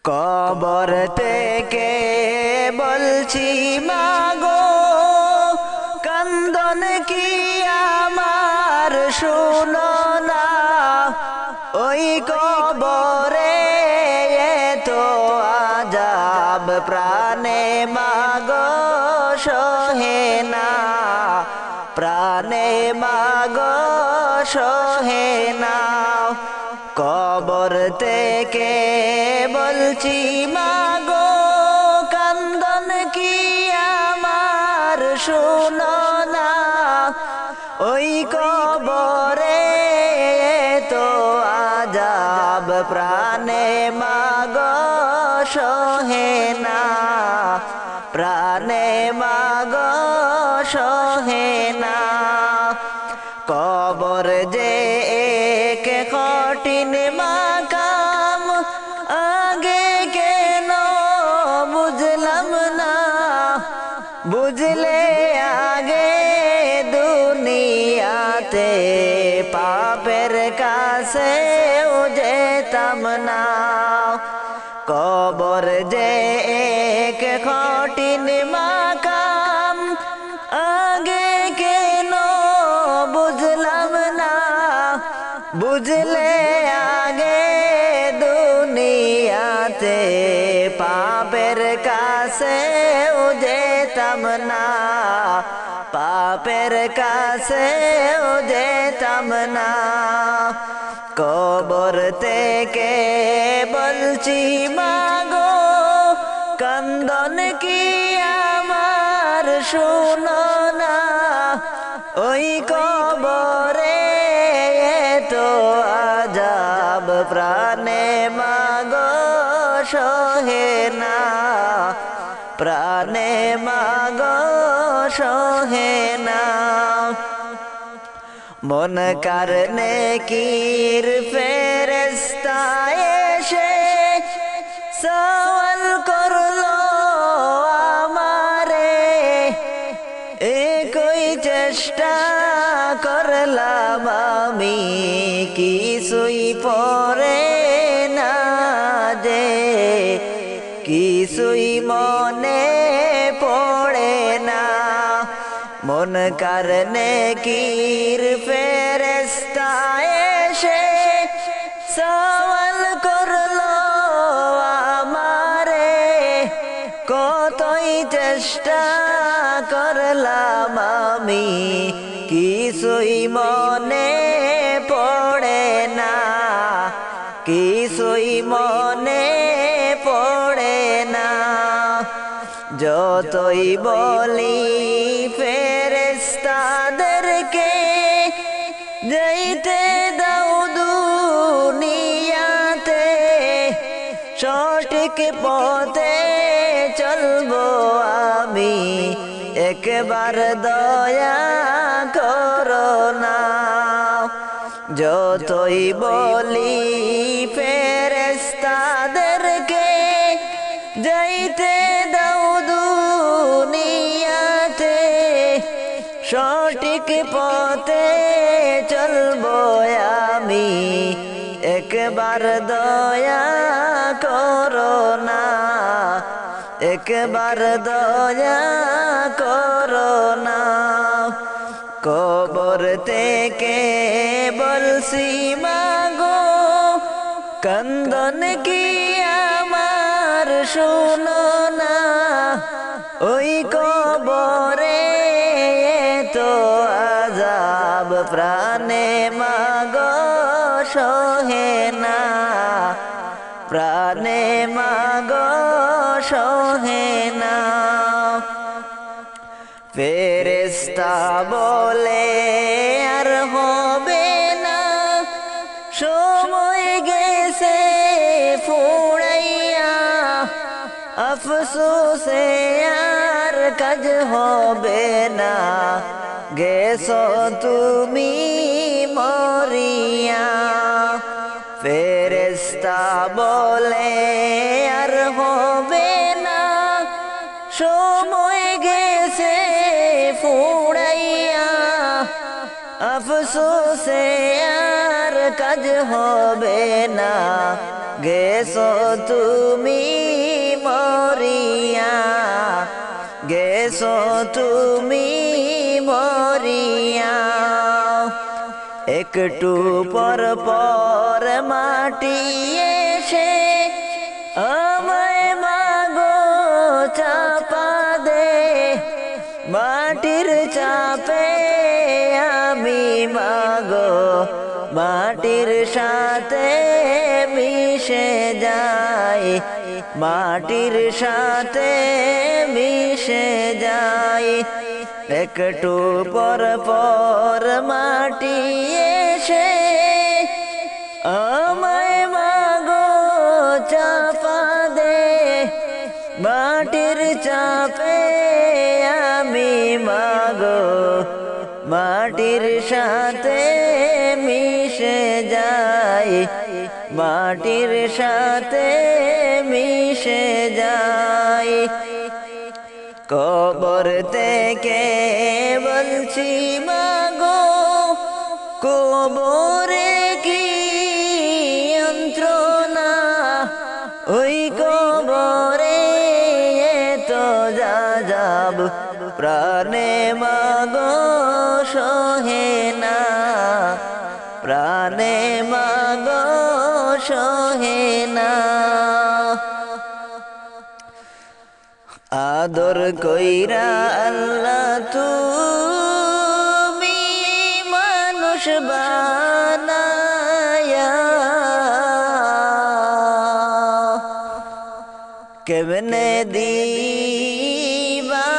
কবর থেকে বলছি মাগো, কান্দন কি আমার শুনো না। ওই কবরে তো আযাব প্রাণে মাগো সহে না, প্রাণে মাগো সহে না। কবর থেকে বলছি মাগো, কান্দন কি আমার শুনো না। ওই কবরে তো আযাব প্রাণে মাগো সহে না, প্রাণে মাগো সহে না। কবর যে এক কঠিন মাকাম, আগে কেন বুঝলাম না। বুঝলে আগে দুনিয়াতে পাপের কাছে যেতাম না। কবর যে এক কঠিন মাকাম, আগে কেন বুঝলাম না। বুঝলে আগে দুনিয়াতে পাপের কাছে যেতাম না, পাপের কাছে যেতাম না। কবর থেকে বলছি মাগো, কান্দন কি আমার শুনো না। ওই কবরে তো আযাব প্রাণে মাগো সহে না, প্রাণে মাগো সহে না। মন কারনে কির ফেরেশতা এসে সওয়াল করলো আমারে। একই চেষ্টা করলাম আমি, কিছুই পরে না যে, কিছুই মনে পড়ে না। মন কারনে কির ফেরেশতা এসে সওয়াল করলো আমারে। কতই চেষ্টা করলাম আমি, কিছুই মনে পড়ে না, কিছুই মনে পড়ে না। যতই বলি ফেরেশতাদেরকে যাইতে দাও দুনিয়াতে, সঠিক পথে চলবো আমি, একবার দয়া করো না। যতই বলি ফেরেশতাদেরকে যাইতে দাও দুনিয়াতে, সঠিক পথে চলবো আমি, একবার দয়া করো না, একবার দয়া করো না। কবর থেকে বলছি মাগো, কান্দন কি আমার শুনো না। ওই কবরে তো আযাব প্রাণে মাগো সহে না, প্রাণে মাগো সহে না। ফেরেশতা বলে আর হবে না, সময় গেছে ফুরাইয়া। আফসোসে আর কাজ হবে না, গেছো তুমি মরিয়া। ফেরেশতা বলে আর হবে না, সময় গেছে ফুরাইয়া। আফসোসে আর কাজ হবে না, গেছো তুমি মরিয়া, গেছো তুমি মরিয়া। একটু পর পর মাটি এসে আমায় মাগো চাপা দে, মাটির চাপে আমি মাগো মাটির সাথে মিশে যাই, মাটির সাথে মিশে যাই। একটু পর পর মাটি এসে আমায় মাগো চাপা দে, মাটির চাপে আমি মাগো মাটির সাথে মিশে যাই, মাটির সাথে মিশে যাই। কবর থেকে বলছি মাগো কবরে কি যন্ত্রণা, ওই কবরে তো যাযাব প্রাণে মাগো সহে না, প্রাণে মাগো সহে না। আদর কইরা আল্লাহ তুমি মানুষ বানায়া, কেমনে দিবা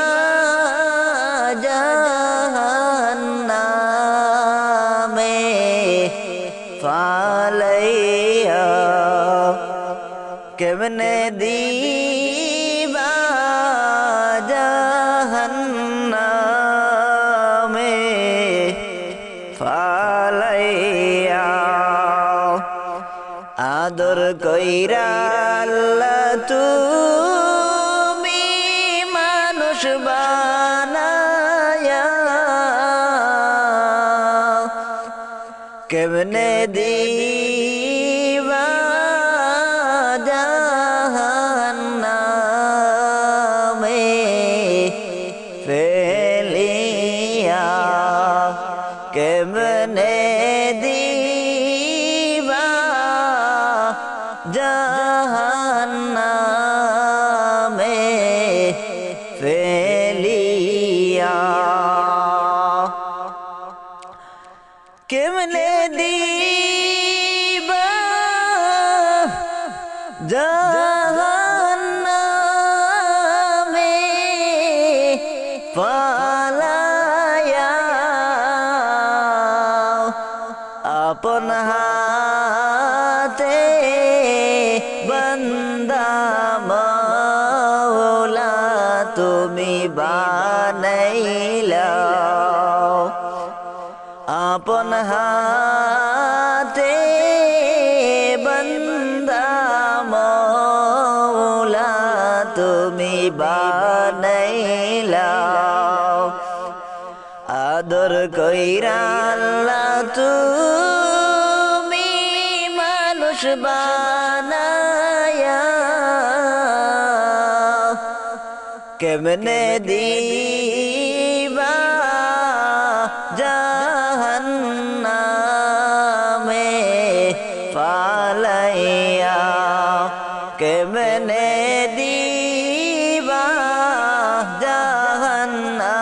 জাহান্নামে ফালাইয়া, কেমনে দিবা জাহান্নামে ফালাইয়া। আদর কইরা আল্লাহ তুমি মানুষ বানায়া, কেমনে দিবা জাহান্নামে ফেলিয়া, কেমনে দিবা জাহান্নামে ফেলিয়া, কেমনে দিবা জাহান্নামে ফালায়া। আপন হাতে বান্দা মাওলা তুমি বানাইলা, আপন হাতে বান্দা মাওলা তুমি বানাইলা। আদর কইরা আল্লাহ তুমি মানুষ বানায়া, কেমনে দিবা জাহান্নামে ফালাইয়া, কেমনে দিবা জাহান্নামে